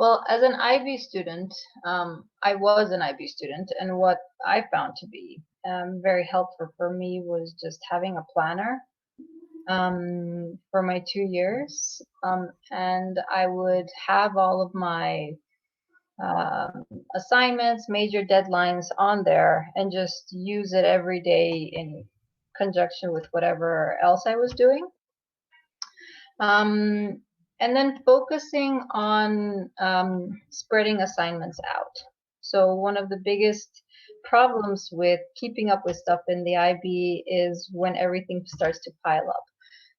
Well, as an IB student, I was an IB student, and what I found to be very helpful for me was just having a planner for my 2 years, and I would have all of my assignments, major deadlines on there, and just use it every day in conjunction with whatever else I was doing. And then focusing on spreading assignments out. So one of the biggest problems with keeping up with stuff in the IB is when everything starts to pile up.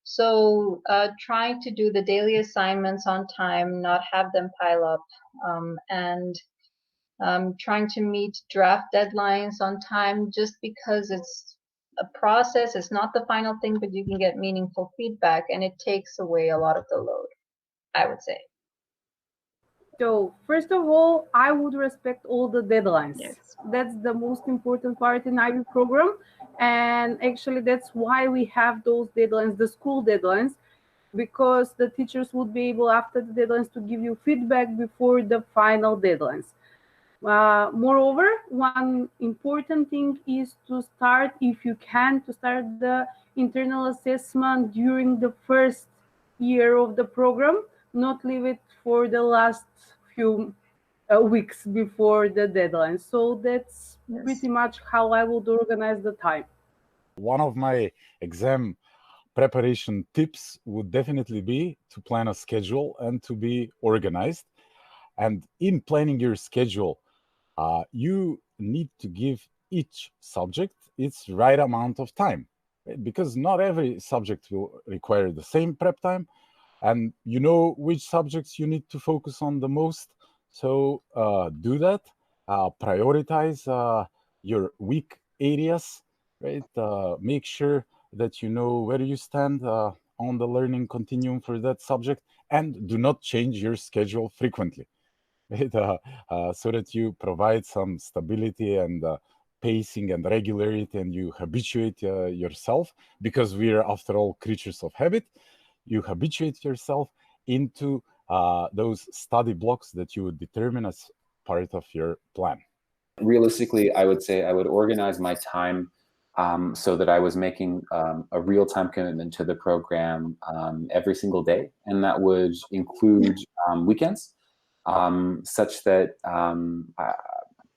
So trying to do the daily assignments on time, not have them pile up, and trying to meet draft deadlines on time, just because it's a process. It's not the final thing, but you can get meaningful feedback, and it takes away a lot of the load, I would say. So first of all, I would respect all the deadlines. Yes. That's the most important part in IB program. And actually that's why we have those deadlines, the school deadlines, because the teachers would be able after the deadlines to give you feedback before the final deadlines. Moreover, one important thing is to start, if you can, to start the internal assessment during the first year of the program, not leave it for the last few weeks before the deadline. So that's pretty much how I would organize the time. One of my exam preparation tips would definitely be to plan a schedule and to be organized. And in planning your schedule, you need to give each subject its right amount of time, right? Because not every subject will require the same prep time, and you know which subjects you need to focus on the most. So do that, prioritize your weak areas, right? Make sure that you know where you stand on the learning continuum for that subject, and do not change your schedule frequently. Right? So that you provide some stability and pacing and regularity, and you habituate yourself, because we are, after all, creatures of habit. You habituate yourself into those study blocks that you would determine as part of your plan. Realistically, I would say I would organize my time so that I was making a real-time commitment to the program every single day, and that would include weekends. Such that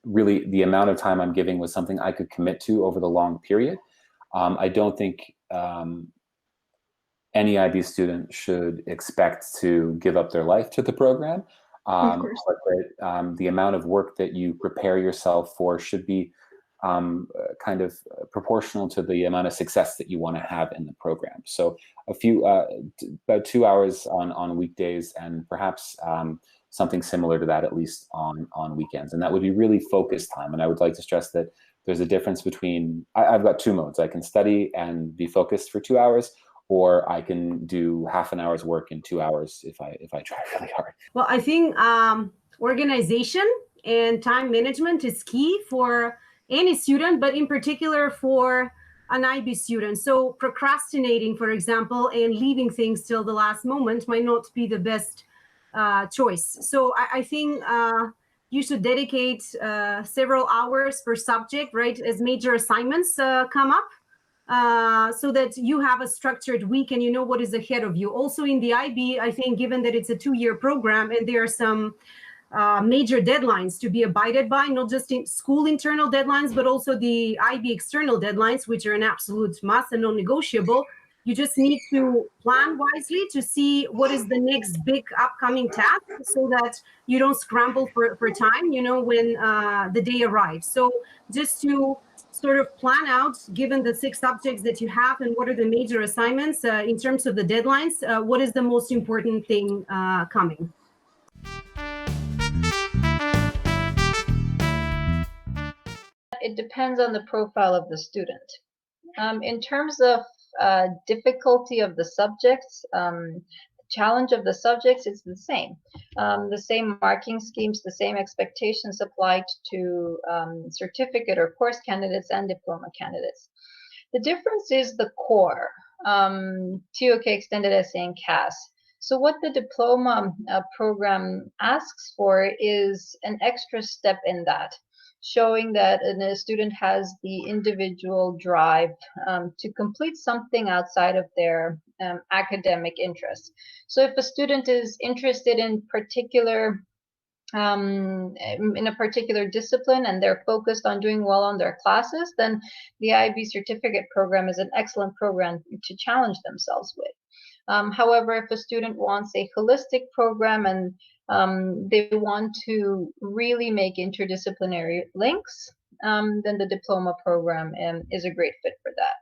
really the amount of time I'm giving was something I could commit to over the long period. I don't think any IB student should expect to give up their life to the program. But the amount of work that you prepare yourself for should be kind of proportional to the amount of success that you want to have in the program. So about 2 hours on weekdays, and perhaps something similar to that, at least on weekends. And that would be really focused time. And I would like to stress that there's a difference between, I've got two modes. I can study and be focused for 2 hours, or I can do half an hour's work in 2 hours if I try really hard. Well, I think organization and time management is key for any student, but in particular for an IB student. So procrastinating, for example, and leaving things till the last moment might not be the best choice. So I think you should dedicate several hours per subject, right, as major assignments come up, so that you have a structured week and you know what is ahead of you. Also in the IB, I think, given that it's a 2-year program and there are some major deadlines to be abided by, not just in school internal deadlines, but also the IB external deadlines, which are an absolute must and non-negotiable. You just need to plan wisely to see what is the next big upcoming task, so that you don't scramble for time, you know, when the day arrives. So just to sort of plan out, given the 6 subjects that you have and what are the major assignments in terms of the deadlines, what is the most important thing coming? It depends on the profile of the student. In terms of difficulty of the subjects, challenge of the subjects is the same. The same marking schemes, the same expectations applied to certificate or course candidates and diploma candidates. The difference is the core, TOK, extended essay, and CAS. So what the diploma program asks for is an extra step in that, showing that a student has the individual drive to complete something outside of their academic interests. So if a student is interested in a particular discipline and they're focused on doing well on their classes, then the IB certificate program is an excellent program to challenge themselves with. However, if a student wants a holistic program and they want to really make interdisciplinary links, then the diploma program is a great fit for that.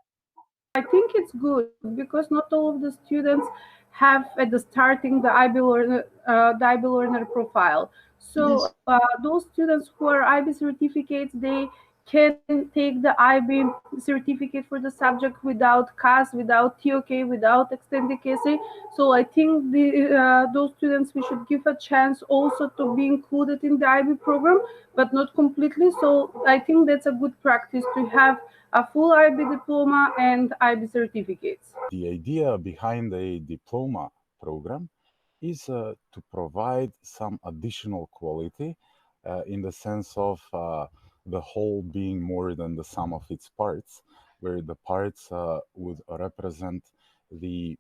I think it's good because not all of the students have at the starting the IB learner profile. So those students who are IB certificates, they can take the IB certificate for the subject without CAS, without TOK, without extended CAS. So I think those students, we should give a chance also to be included in the IB program, but not completely. So I think that's a good practice to have a full IB diploma and IB certificates. The idea behind a diploma program is to provide some additional quality in the sense of the whole being more than the sum of its parts, where the parts would represent the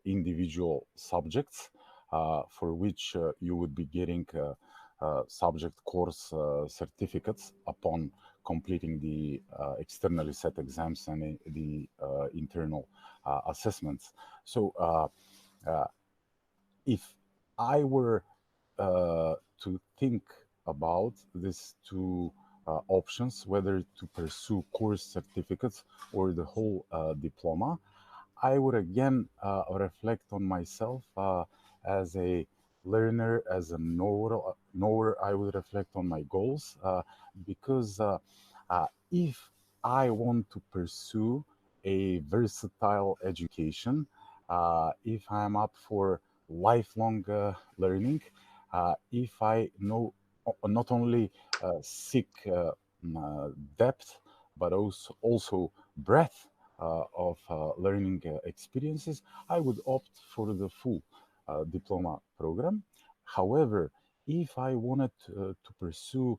individual subjects for which you would be getting subject course certificates upon completing the externally set exams and the internal assessments. So if I were to think about these two options, whether to pursue course certificates or the whole diploma, I would again reflect on myself as a learner, as a knower. I would reflect on my goals because if I want to pursue a versatile education, if I'm up for lifelong learning, if I know not only seek depth, but also breadth of learning experiences, I would opt for the full diploma program. However, if I wanted to pursue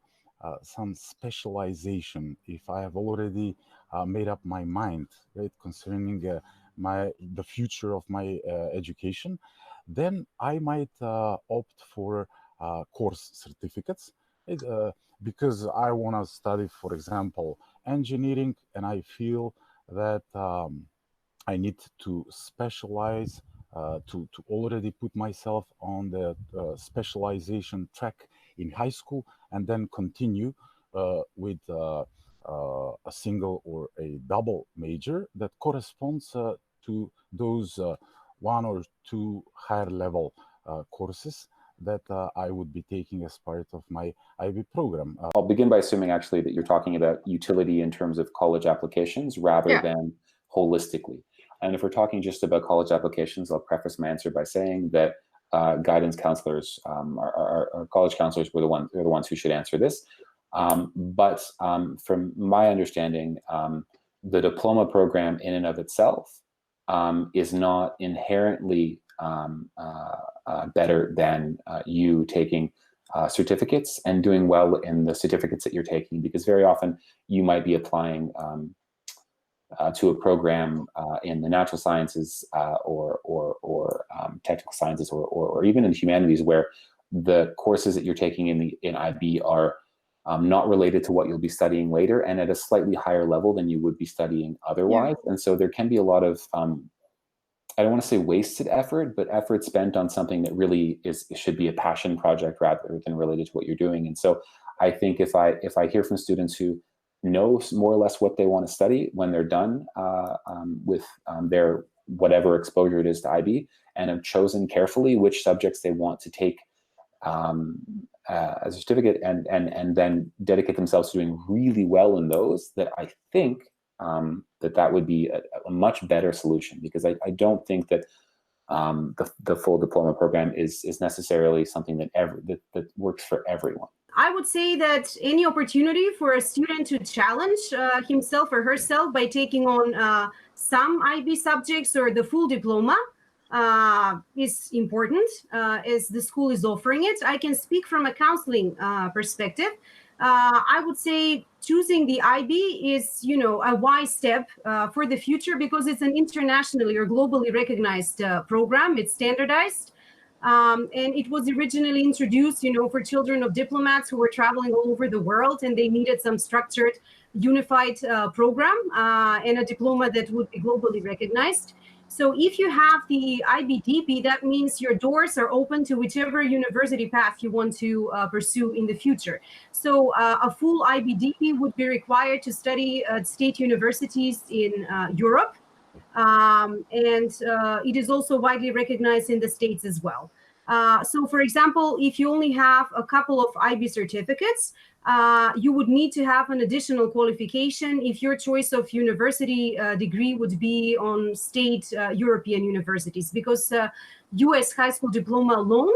some specialization, if I have already made up my mind, right, concerning the future of my education, then I might opt for course certificates, because I want to study, for example, engineering, and I feel that I need to specialize, to already put myself on the specialization track in high school, and then continue with a single or a double major that corresponds to those one or two higher level courses that I would be taking as part of my IB program. I'll begin by assuming actually that you're talking about utility in terms of college applications rather than holistically. And if we're talking just about college applications, I'll preface my answer by saying that guidance counselors, our college counselors, they're the ones who should answer this. But from my understanding, the diploma program in and of itself is not inherently better than you taking certificates and doing well in the certificates that you're taking, because very often you might be applying to a program in the natural sciences or technical sciences or even in humanities, where the courses that you're taking in IB are not related to what you'll be studying later and at a slightly higher level than you would be studying otherwise. Yeah. And so there can be a lot of I don't want to say wasted effort, but effort spent on something that really should be a passion project rather than related to what you're doing. And so I think if I hear from students who know more or less what they want to study when they're done with their whatever exposure it is to IB, and have chosen carefully which subjects they want to take as a certificate, and then dedicate themselves to doing really well in those, that I think that would be a much better solution, because I don't think that the full diploma program is necessarily something that works for everyone. I would say that any opportunity for a student to challenge himself or herself by taking on some IB subjects or the full diploma is important as the school is offering it. I can speak from a counseling perspective. I would say choosing the IB is, a wise step for the future because it's an internationally or globally recognized program. It's standardized. And it was originally introduced, for children of diplomats who were traveling all over the world, and they needed some structured, unified program and a diploma that would be globally recognized. So if you have the IBDP, that means your doors are open to whichever university path you want to pursue in the future. So a full IBDP would be required to study at state universities in Europe. And it is also widely recognized in the States as well. So, for example, if you only have a couple of IB certificates, you would need to have an additional qualification if your choice of university degree would be on state European universities, because US high school diploma alone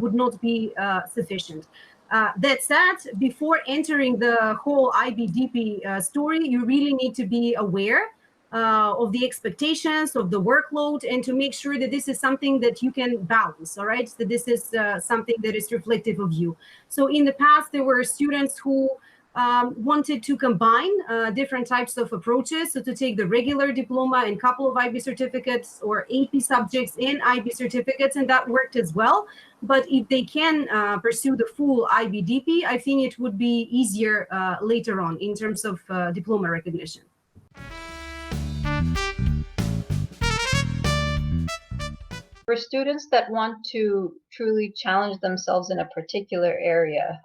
would not be sufficient. That said, before entering the whole IBDP story, you really need to be aware of the expectations, of the workload, and to make sure that this is something that you can balance, all right? That this is something that is reflective of you. So in the past, there were students who wanted to combine different types of approaches. So to take the regular diploma and couple of IB certificates or AP subjects and IB certificates, and that worked as well. But if they can pursue the full IBDP, I think it would be easier later on in terms of diploma recognition. For students that want to truly challenge themselves in a particular area,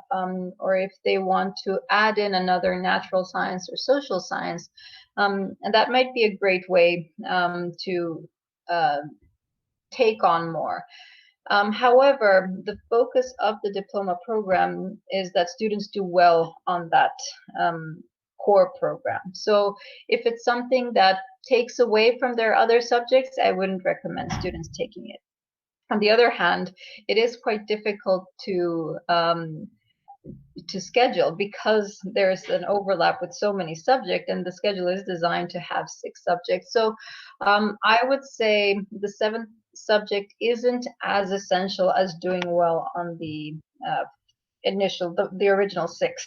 or if they want to add in another natural science or social science, and that might be a great way to take on more. However, the focus of the diploma program is that students do well on that core program. So if it's something that takes away from their other subjects, I wouldn't recommend students taking it. On the other hand, it is quite difficult to schedule because there's an overlap with so many subjects, and the schedule is designed to have 6 subjects. So I would say the 7th subject isn't as essential as doing well on the the original 6.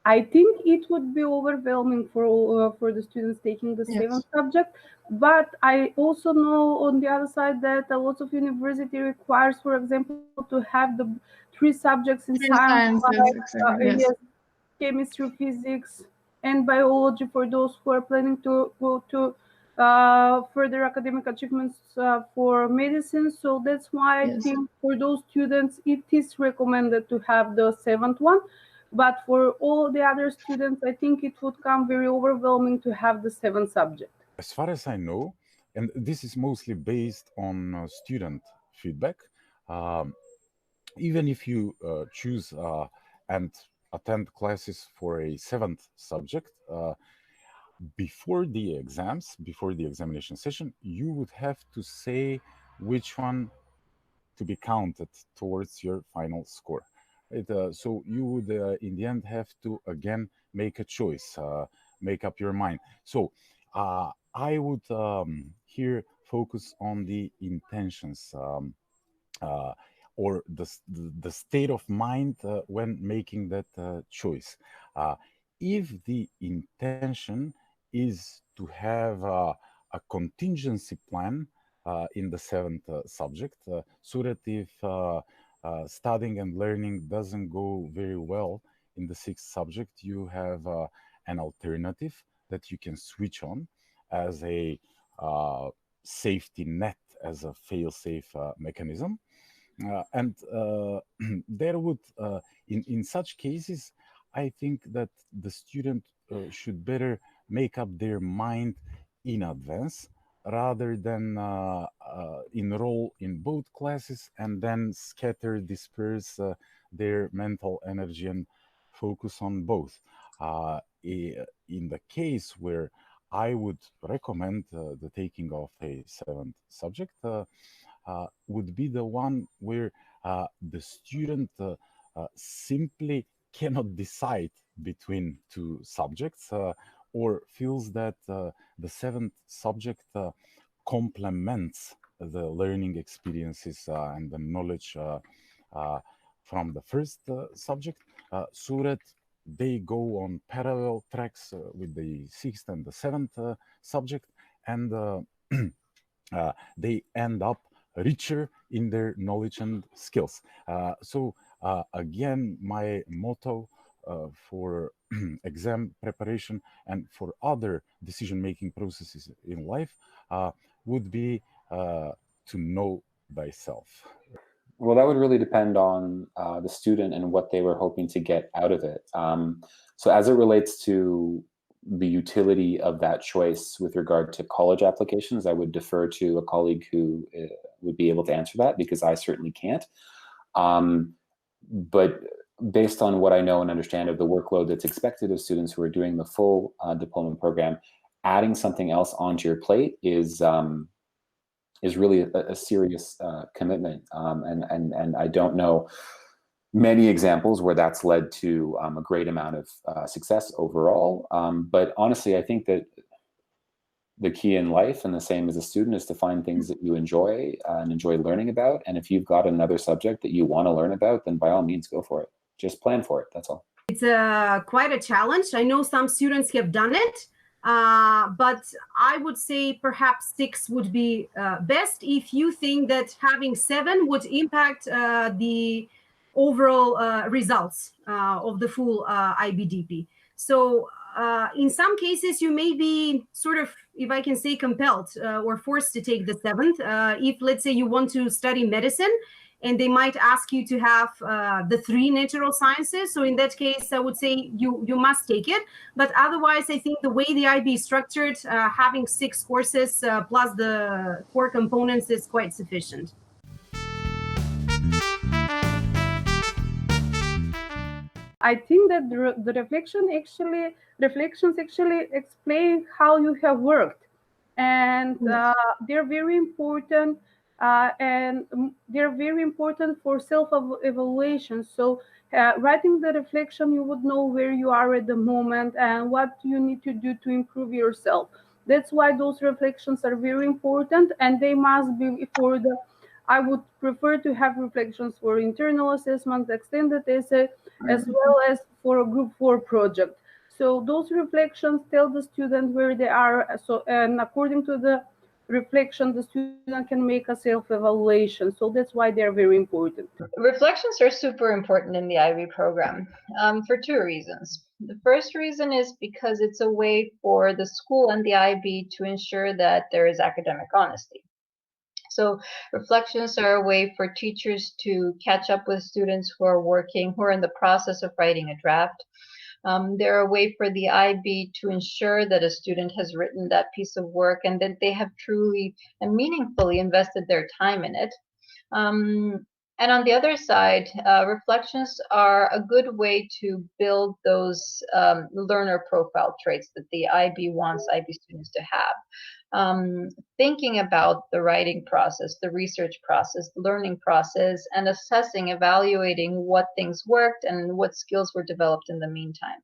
I think it would be overwhelming for the students taking the 7th subject, but I also know on the other side that a lot of university requires, for example, to have the 3 subjects in science, yes, chemistry, physics, and biology for those who are planning to go to further academic achievements for medicine. So that's why I think for those students it is recommended to have the 7th one. But for all the other students, I think it would come very overwhelming to have the 7th subject. As far as I know, and this is mostly based on student feedback, even if you choose and attend classes for a 7th subject, before the exams, before the examination session, you would have to say which one to be counted towards your final score. So you would, in the end, have to again make a choice, make up your mind. So I would here focus on the intentions or the state of mind when making that choice. If the intention is to have a contingency plan in the 7th subject, so that if studying and learning doesn't go very well in the 6th subject, you have an alternative that you can switch on as a safety net, as a fail-safe mechanism. And there would, in such cases, I think that the student should better make up their mind in advance, rather than enroll in both classes and then disperse their mental energy and focus on both. In the case where I would recommend the taking of a 7th subject, would be the one where the student simply cannot decide between 2 subjects, or feels that the 7th subject complements the learning experiences and the knowledge from the first subject, so that they go on parallel tracks with the sixth and the seventh subject, and they end up richer in their knowledge and skills. So again, my motto for exam preparation and for other decision-making processes in life would be to know thyself. Well, that would really depend on the student and what they were hoping to get out of it. So as it relates to the utility of that choice with regard to college applications, I would defer to a colleague who would be able to answer that, because I certainly can't. But based on what I know and understand of the workload that's expected of students who are doing the full diploma program, adding something else onto your plate is really a serious commitment. And I don't know many examples where that's led to a great amount of success overall. But honestly, I think that the key in life, and the same as a student, is to find things that you enjoy and enjoy learning about. And if you've got another subject that you want to learn about, then by all means, go for it. Just plan for it. That's all. It's quite a challenge. I know some students have done it. But I would say perhaps 6 would be best if you think that having 7 would impact the overall results of the full IBDP. So in some cases, you may be sort of, if I can say, compelled or forced to take the 7th. If, let's say, you want to study medicine, and they might ask you to have the 3 natural sciences. So in that case, I would say you must take it. But otherwise, I think the way the IB is structured, having 6 courses plus the core components is quite sufficient. I think that the reflections actually explain how you have worked, and they're very important. And they're very important for self-evaluation. So writing the reflection, you would know where you are at the moment and what you need to do to improve yourself. That's why those reflections are very important, and they must be for the, I would prefer to have reflections for internal assessment, extended essay, as well as for a group 4 project. So those reflections tell the student where they are. So, and according to the reflection, the student can make a self-evaluation. So that's why they're very important. Reflections are super important in the IB program for 2 reasons. The first reason is because it's a way for the school and the IB to ensure that there is academic honesty. So reflections are a way for teachers to catch up with students who are in the process of writing a draft. They're a way for the IB to ensure that a student has written that piece of work and that they have truly and meaningfully invested their time in it. And on the other side, reflections are a good way to build those learner profile traits that the IB wants IB students to have. Thinking about the writing process, the research process, the learning process, and assessing, evaluating what things worked and what skills were developed in the meantime.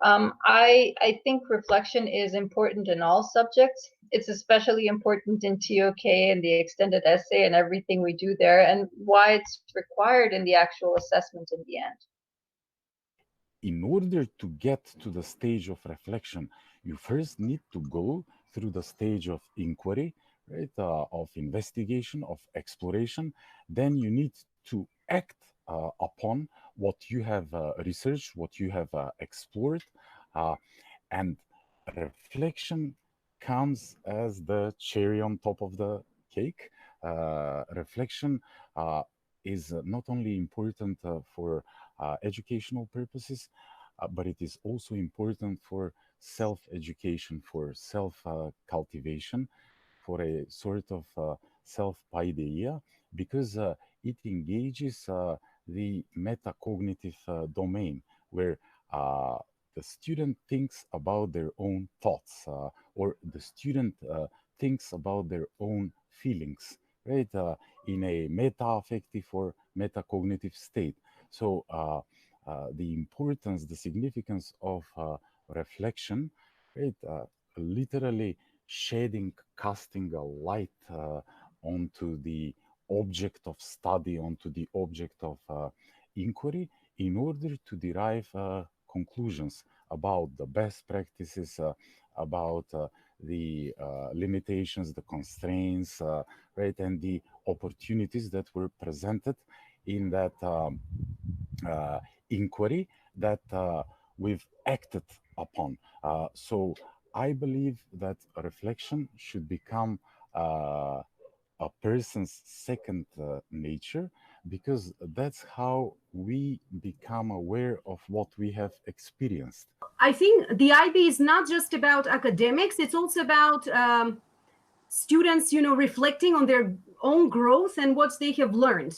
I think reflection is important in all subjects. It's especially important in TOK and the extended essay and everything we do there, and why it's required in the actual assessment in the end. In order to get to the stage of reflection, you first need to go through the stage of inquiry, right, of investigation, of exploration. Then you need to act upon what you have researched, what you have explored, and reflection comes as the cherry on top of the cake. Reflection is not only important for educational purposes, but it is also important for self-education, for self-cultivation, for a sort of self-paideia, because it engages the metacognitive domain, where the student thinks about their own thoughts, or the student thinks about their own feelings, right, in a meta-affective or metacognitive state. So the importance, the significance of reflection, right, literally casting a light onto the object of study, onto the object of inquiry, in order to derive conclusions about the best practices, about the limitations, the constraints, right, and the opportunities that were presented in that inquiry that we've acted upon. So I believe that reflection should become a person's second nature, because that's how we become aware of what we have experienced. I think the IB is not just about academics, it's also about students, reflecting on their own growth and what they have learned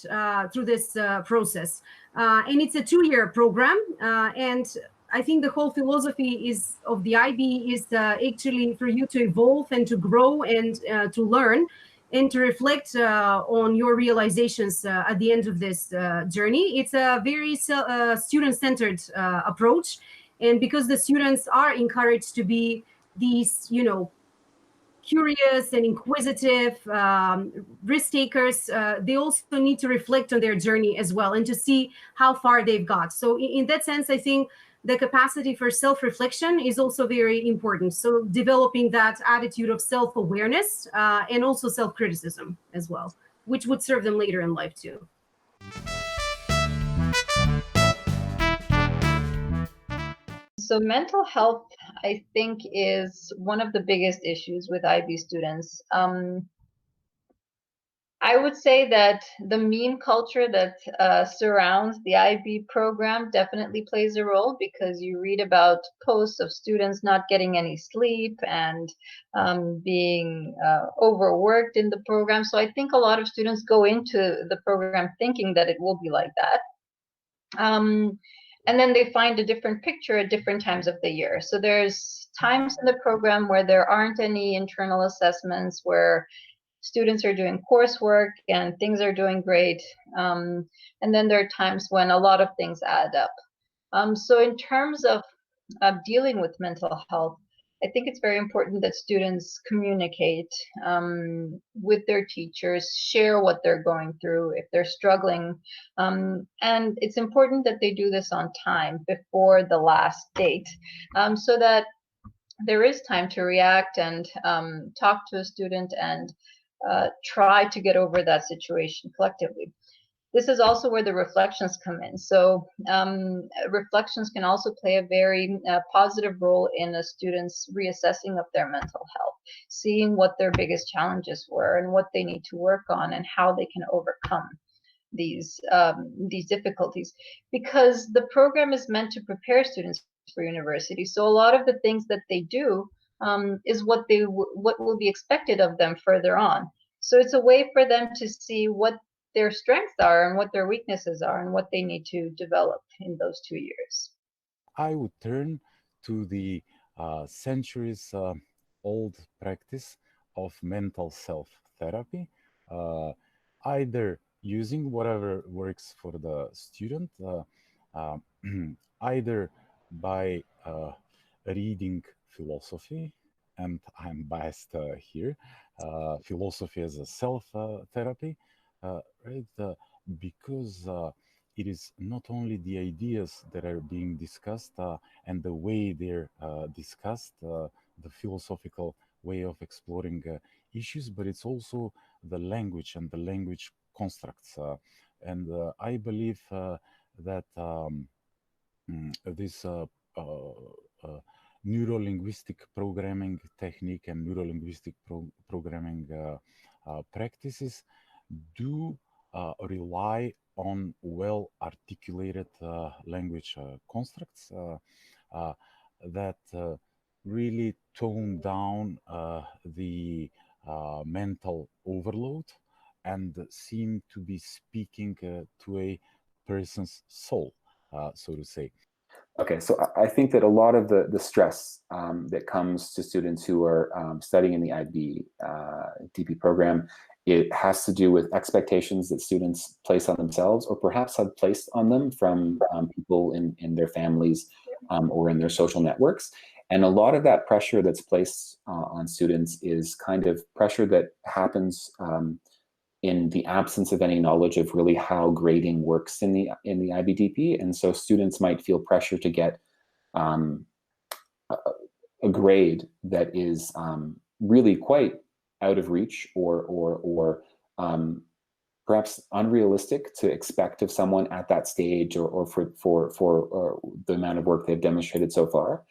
through this process. And it's a 2-year program. And I think the whole philosophy of the IB is actually for you to evolve and to grow and to learn and to reflect on your realizations at the end of this journey. It's a very student-centered approach. And because the students are encouraged to be these, curious and inquisitive risk takers, they also need to reflect on their journey as well and to see how far they've got. So in that sense, I think the capacity for self-reflection is also very important. So developing that attitude of self-awareness and also self-criticism as well, which would serve them later in life too. So mental health, I think, is one of the biggest issues with IB students. I would say that the meme culture that surrounds the IB program definitely plays a role, because you read about posts of students not getting any sleep and being overworked in the program. So I think a lot of students go into the program thinking that it will be like that. And then they find a different picture at different times of the year. So there's times in the program where there aren't any internal assessments, where students are doing coursework and things are doing great. And then there are times when a lot of things add up. So in terms of dealing with mental health, I think it's very important that students communicate with their teachers, share what they're going through if they're struggling. And it's important that they do this on time before the last date, so that there is time to react and talk to a student and try to get over that situation collectively. This is also where the reflections come in. So reflections can also play a very positive role in a student's reassessing of their mental health, seeing what their biggest challenges were and what they need to work on and how they can overcome these difficulties. Because the program is meant to prepare students for university. So a lot of the things that they do is what will be expected of them further on. So it's a way for them to see what their strengths are and what their weaknesses are and what they need to develop in those 2 years. I would turn to the centuries old practice of mental self-therapy, either using whatever works for the student, either by reading philosophy, and I'm biased here, philosophy as a self-therapy, right? Because it is not only the ideas that are being discussed and the way they're discussed, the philosophical way of exploring issues, but it's also the language and the language constructs. And I believe that this neuro-linguistic programming technique and neuro-linguistic programming practices do rely on well-articulated language constructs that really tone down the mental overload and seem to be speaking to a person's soul, so to say. Okay, so I think that a lot of the stress that comes to students who are studying in the IB DP program, it has to do with expectations that students place on themselves or perhaps have placed on them from people in their families or in their social networks. And a lot of that pressure that's placed on students is kind of pressure that happens in the absence of any knowledge of really how grading works in the IBDP. And so students might feel pressure to get a grade that is really quite out of reach or perhaps unrealistic to expect of someone at that stage or for the amount of work they've demonstrated so far.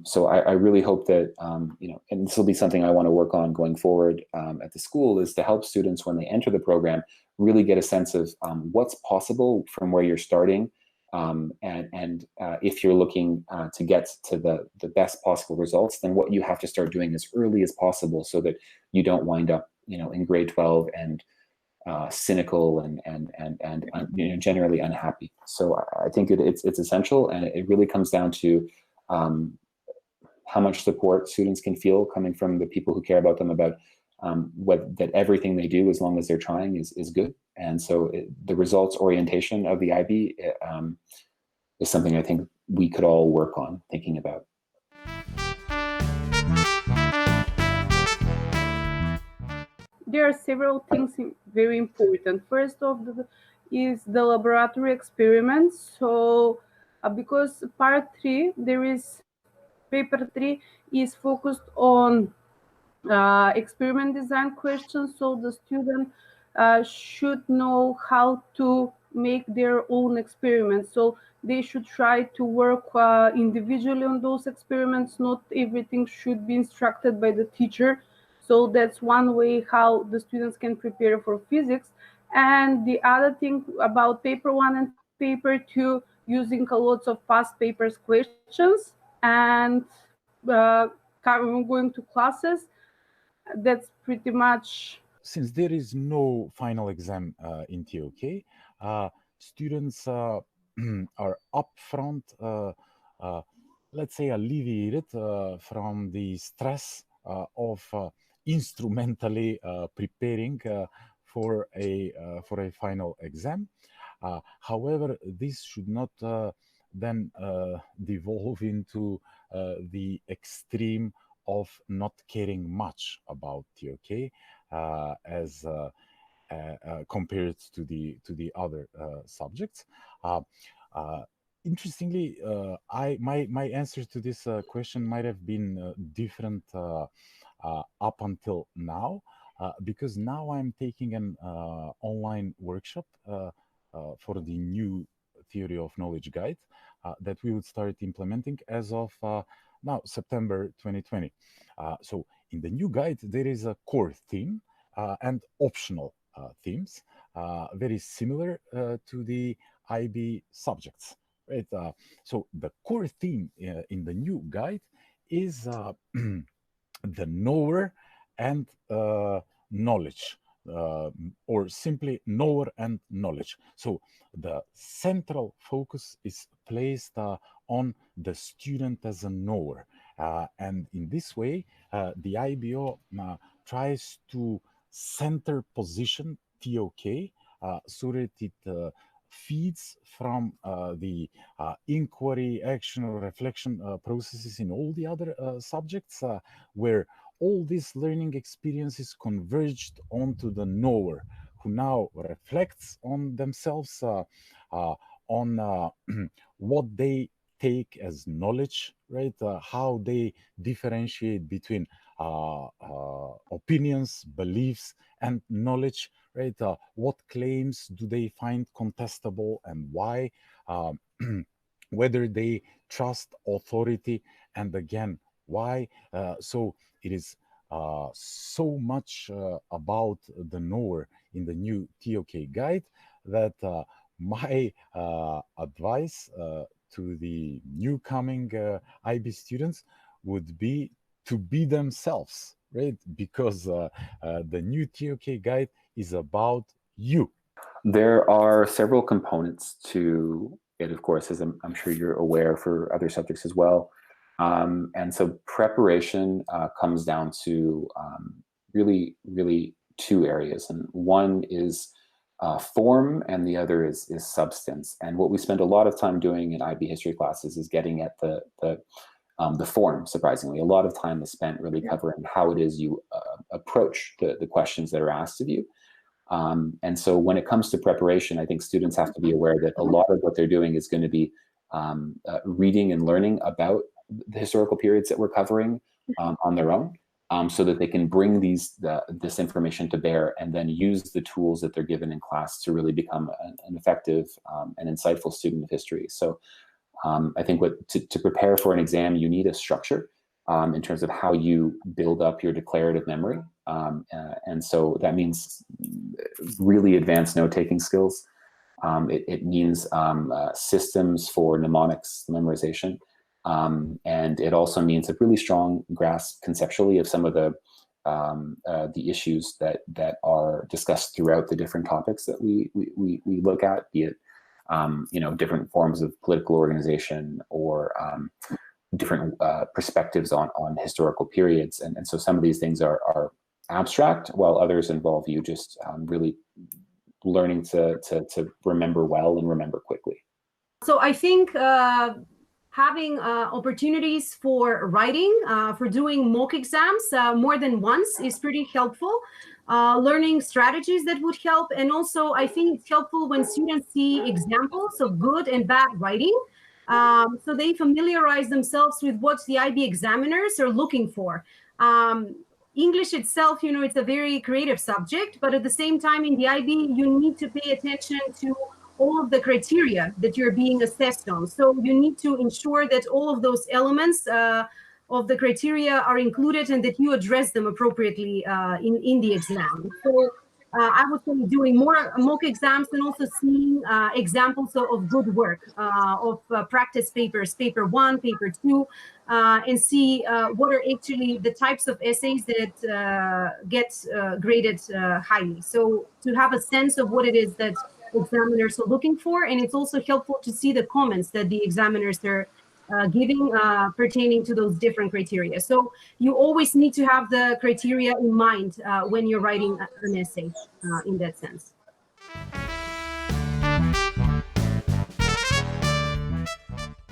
So I really hope that, and this will be something I want to work on going forward at the school, is to help students when they enter the program really get a sense of what's possible from where you're starting. And if you're looking to get to the best possible results, then what you have to start doing as early as possible so that you don't wind up, in grade 12 and cynical and generally unhappy. So I think it's essential, and it really comes down to how much support students can feel coming from the people who care about them, about that everything they do, as long as they're trying, is good. And so the results orientation of the IB is something I think we could all work on thinking about. There are several things very important. First is the laboratory experiments. So because part 3, paper 3 is focused on experiment design questions. So the student should know how to make their own experiments. So they should try to work individually on those experiments. Not everything should be instructed by the teacher. So that's one way how the students can prepare for physics. And the other thing about paper 1 and paper 2, using a lot of past papers questions and going to classes. That's pretty much. Since there is no final exam in TOK, students are upfront, let's say, alleviated from the stress of instrumentally preparing for a final exam. However, this should not then devolve into the extreme of not caring much about TOK as compared to the other subjects. Interestingly, my answer to this question might have been different up until now, because now I'm taking an online workshop for the new Theory of Knowledge guide that we would start implementing as of now, September 2020. So in the new guide, there is a core theme and optional themes, very similar to the IB subjects. Right? So the core theme in the new guide is the knower and knowledge, or simply knower and knowledge. So the central focus is placed on the student as a knower. And in this way, the IBO tries to center position TOK so that it feeds from the inquiry, action, or reflection processes in all the other subjects, where all these learning experiences converged onto the knower, who now reflects on themselves, on what they take as knowledge, right? How they differentiate between opinions, beliefs, and knowledge, right? What claims do they find contestable and why? Whether they trust authority, and again, why? So it is so much about the knower in the new TOK guide that my advice to the new coming IB students would be to be themselves, right? Because the new TOK guide is about you. There are several components to it, of course, as I'm sure you're aware, for other subjects as well. And so preparation comes down to really two areas. And one is form, and the other is substance. And what we spend a lot of time doing in IB history classes is getting at the the form, surprisingly. A lot of time is spent really covering how it is you approach the questions that are asked of you. And so when it comes to preparation, I think students have to be aware that a lot of what they're doing is going to be reading and learning about the historical periods that we're covering on their own, so that they can bring this information to bear and then use the tools that they're given in class to really become an effective and insightful student of history. So I think to prepare for an exam, you need a structure in terms of how you build up your declarative memory. And so that means really advanced note-taking skills. It means systems for mnemonics memorization. And it also means a really strong grasp conceptually of some of the issues that are discussed throughout the different topics that we look at, be it different forms of political organization or different perspectives on historical periods. And so some of these things are abstract, while others involve you just really learning to remember well and remember quickly. So I think having opportunities for writing, for doing mock exams more than once is pretty helpful. Learning strategies that would help. And also I think it's helpful when students see examples of good and bad writing. So they familiarize themselves with what the IB examiners are looking for. English itself, it's a very creative subject, but at the same time in the IB, you need to pay attention to all of the criteria that you're being assessed on. So you need to ensure that all of those elements of the criteria are included and that you address them appropriately in the exam. So I would say doing more mock exams and also seeing examples of good work, of practice papers, paper 1, paper 2, and see what are actually the types of essays that get graded highly. So to have a sense of what it is that examiners are looking for, and it's also helpful to see the comments that the examiners are giving pertaining to those different criteria. So you always need to have the criteria in mind when you're writing an essay in that sense.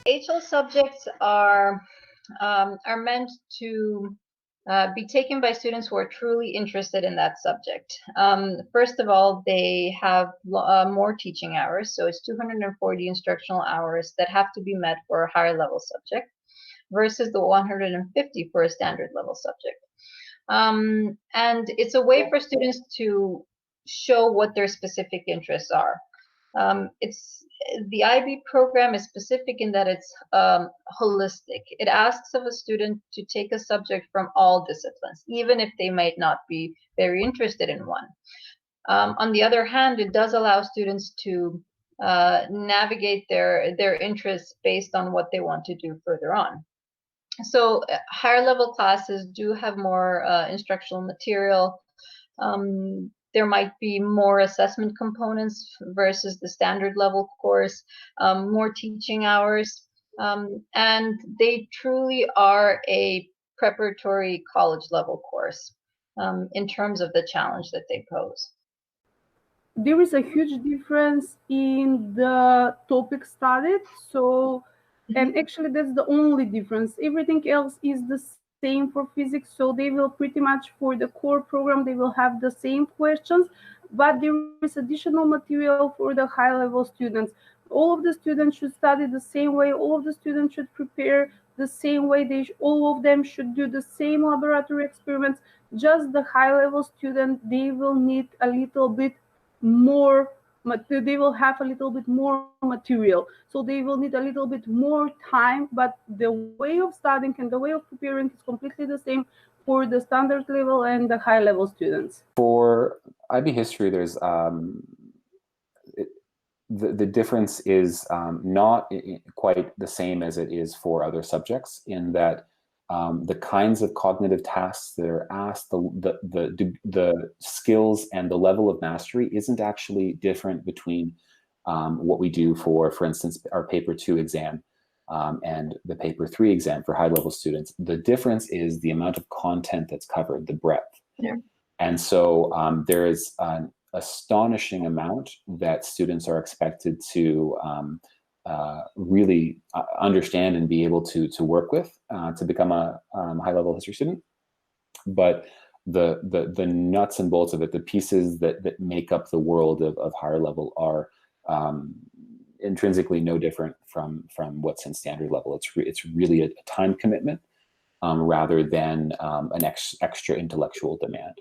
HL subjects are meant to be taken by students who are truly interested in that subject. First of all, they have more teaching hours, so it's 240 instructional hours that have to be met for a higher level subject versus the 150 for a standard level subject. And it's a way for students to show what their specific interests are. The IB program is specific in that it's holistic. It asks of a student to take a subject from all disciplines, even if they might not be very interested in one. On the other hand, it does allow students to navigate their interests based on what they want to do further on. So higher level classes do have more instructional material. There might be more assessment components versus the standard level course, more teaching hours, and they truly are a preparatory college level course in terms of the challenge that they pose. There is a huge difference in the topic studied. So, and actually that's the only difference. Everything else is the same for physics. So they will pretty much, for the core program, they will have the same questions, but there is additional material for the high level students. All of the students should study the same way. All of the students should prepare the same way. All of them should do the same laboratory experiments. Just the high level student, they will need a little bit more, they will have a little bit more material, so they will need a little bit more time, but the way of studying and the way of preparing is completely the same for the standard level and the high level students. For IB history, there's the difference is not quite the same as it is for other subjects, in that the kinds of cognitive tasks that are asked, the skills and the level of mastery isn't actually different between what we do for instance, our paper 2 exam and the paper 3 exam for high level students. The difference is the amount of content that's covered, the breadth. Yeah. And so there is an astonishing amount that students are expected to really understand and be able to work with to become a high-level history student. But the nuts and bolts of it, the pieces that make up the world of higher level are intrinsically no different from what's in standard level. It's really a time commitment rather than an extra intellectual demand.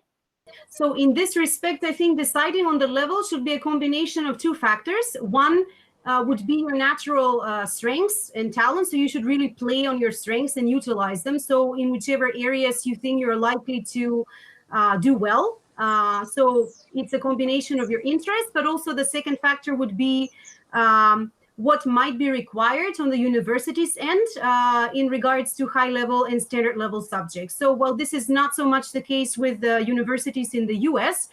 So in this respect, I think deciding on the level should be a combination of two factors. One would be your natural strengths and talents. So you should really play on your strengths and utilize them. So in whichever areas you think you're likely to do well. So it's a combination of your interests, but also the second factor would be what might be required on the university's end in regards to high level and standard level subjects. So while this is not so much the case with the universities in the US,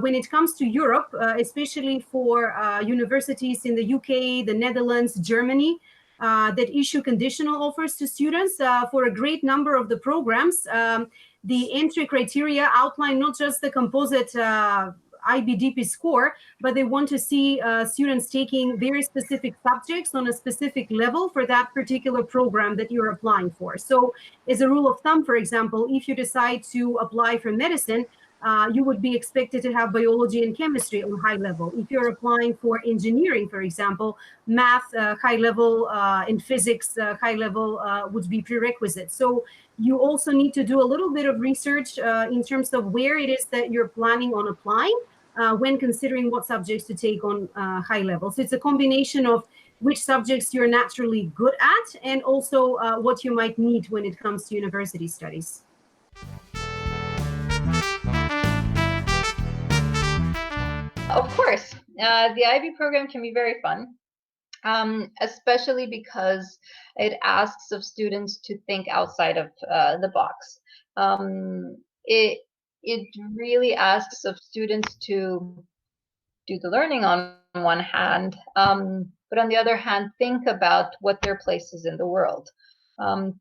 when it comes to Europe, especially for universities in the UK, the Netherlands, Germany, that issue conditional offers to students, for a great number of the programs, the entry criteria outline not just the composite IBDP score, but they want to see students taking very specific subjects on a specific level for that particular program that you're applying for. So as a rule of thumb, for example, if you decide to apply for medicine, you would be expected to have biology and chemistry on high level. If you're applying for engineering, for example, math high level and physics high level would be prerequisites. So you also need to do a little bit of research in terms of where it is that you're planning on applying when considering what subjects to take on high level. So it's a combination of which subjects you're naturally good at and also what you might need when it comes to university studies. Of course, the IB program can be very fun, especially because it asks of students to think outside of the box. It really asks of students to do the learning on one hand, but on the other hand, think about what their place is in the world.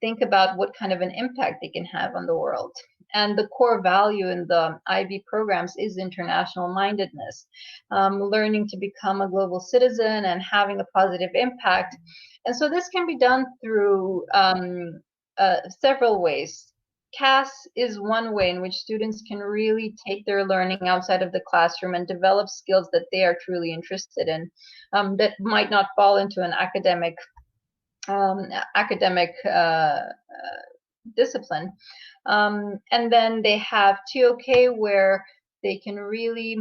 Think about what kind of an impact they can have on the world. And the core value in the IB programs is international mindedness, learning to become a global citizen and having a positive impact. And so this can be done through several ways. CAS is one way in which students can really take their learning outside of the classroom and develop skills that they are truly interested in, that might not fall into an academic discipline. And then they have TOK, where they can really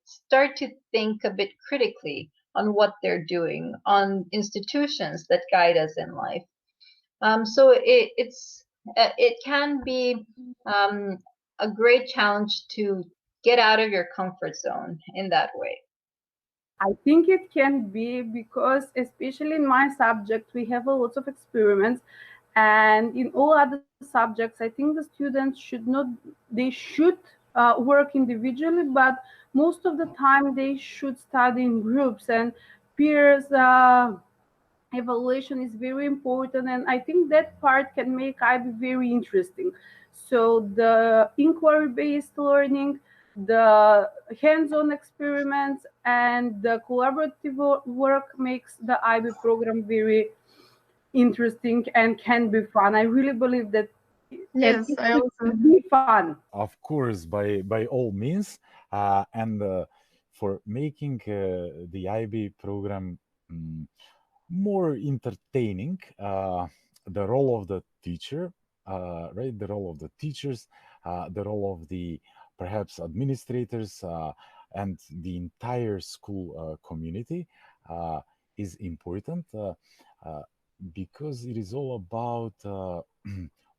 start to think a bit critically on what they're doing, on institutions that guide us in life. So it can be a great challenge to get out of your comfort zone in that way. I think it can be because, especially in my subject, we have a lot of experiments, and in all other subjects, I think the students should work individually, but most of the time they should study in groups, and peers evaluation is very important, and I think that part can make IB very interesting. So the inquiry-based learning, the hands-on experiments, and the collaborative work makes the IB program very interesting and can be fun. I really believe that Yes, I also be fun. Of course, by all means, and for making the IB program more entertaining, the role of the teacher, right? The role of the teachers, the role of the perhaps administrators, and the entire school community is important because it is all about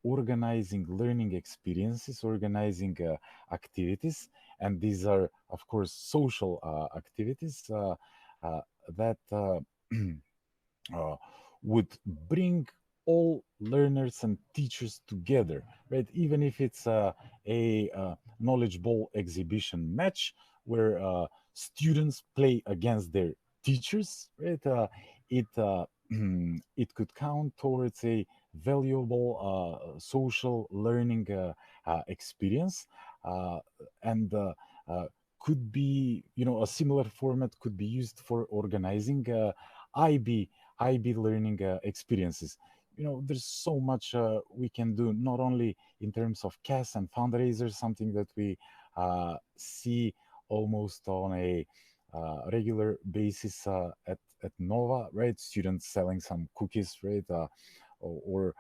organizing learning experiences, organizing activities, and these are, of course, social activities that would bring all learners and teachers together, right? Even if it's a knowledge ball exhibition match where students play against their teachers, right? It could count towards a valuable social learning experience, and could be, a similar format could be used for organizing IB learning experiences. There's so much we can do, not only in terms of CAS and fundraisers, something that we see almost on a regular basis at Nova, right? Students selling some cookies, right? Or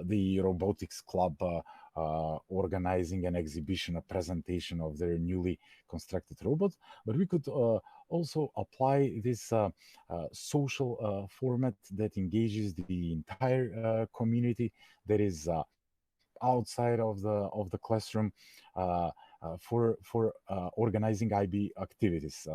the robotics club organizing an exhibition, a presentation of their newly constructed robot. But we could also apply this social format that engages the entire community, that is outside of the classroom, for organizing IB activities.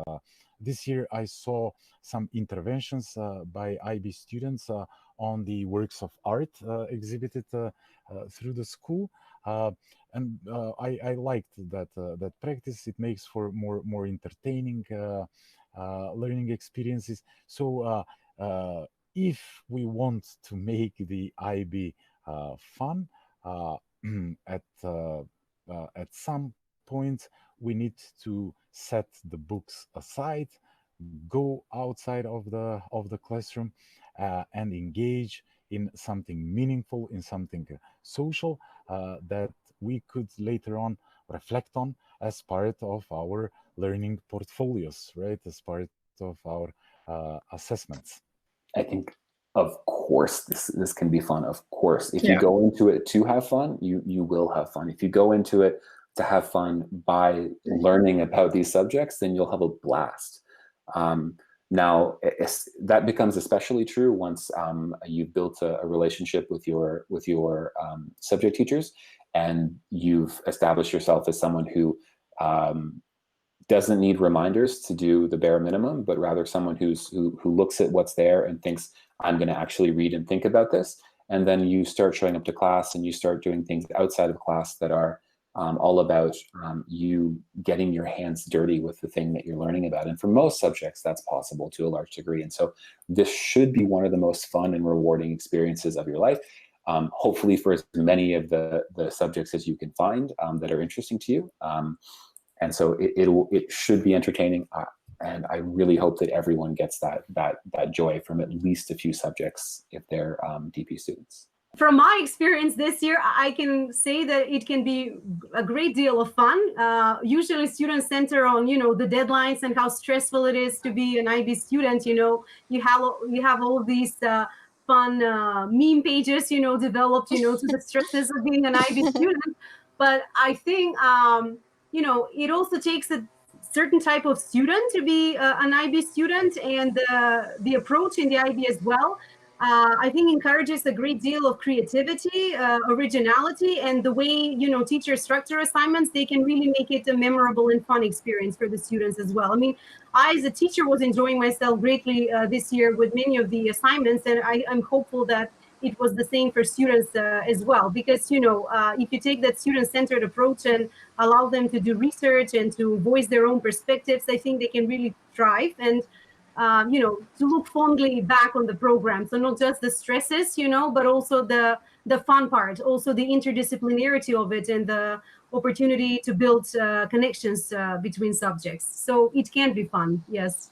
This year I saw some interventions by IB students on the works of art exhibited through the school, and I liked that practice. It makes for more entertaining learning experiences. So if we want to make the IB fun, at some point we need to set the books aside, go outside of the classroom, and engage in something meaningful, in something social, that we could later on reflect on as part of our learning portfolios, right? As part of our assessments. I think, of course, this can be fun. Of course, if you go into it to have fun, you will have fun. If you go into it to have fun by learning about these subjects, then you'll have a blast. Now, that becomes especially true once you've built a relationship with your subject teachers, and you've established yourself as someone who doesn't need reminders to do the bare minimum, but rather someone who looks at what's there and thinks, I'm going to actually read and think about this. And then you start showing up to class and you start doing things outside of class that are all about you getting your hands dirty with the thing that you're learning about. And for most subjects, that's possible to a large degree. And so this should be one of the most fun and rewarding experiences of your life. Hopefully for as many of the subjects as you can find that are interesting to you. And so it should be entertaining. And I really hope that everyone gets that joy from at least a few subjects if they're DP students. From my experience this year, I can say that it can be a great deal of fun. Usually students center on, the deadlines and how stressful it is to be an IB student. You have all these fun meme pages, developed, to the stresses of being an IB student. But I think, it also takes a certain type of student to be an IB student, and the approach in the IB as well. I think encourages a great deal of creativity, originality, and the way, teachers structure assignments, they can really make it a memorable and fun experience for the students as well. I mean, I, as a teacher, was enjoying myself greatly this year with many of the assignments, and I'm hopeful that it was the same for students as well, because, if you take that student-centered approach and allow them to do research and to voice their own perspectives, I think they can really thrive and to look fondly back on the program. So not just the stresses, but also the fun part, also the interdisciplinarity of it and the opportunity to build connections between subjects. So it can be fun, yes.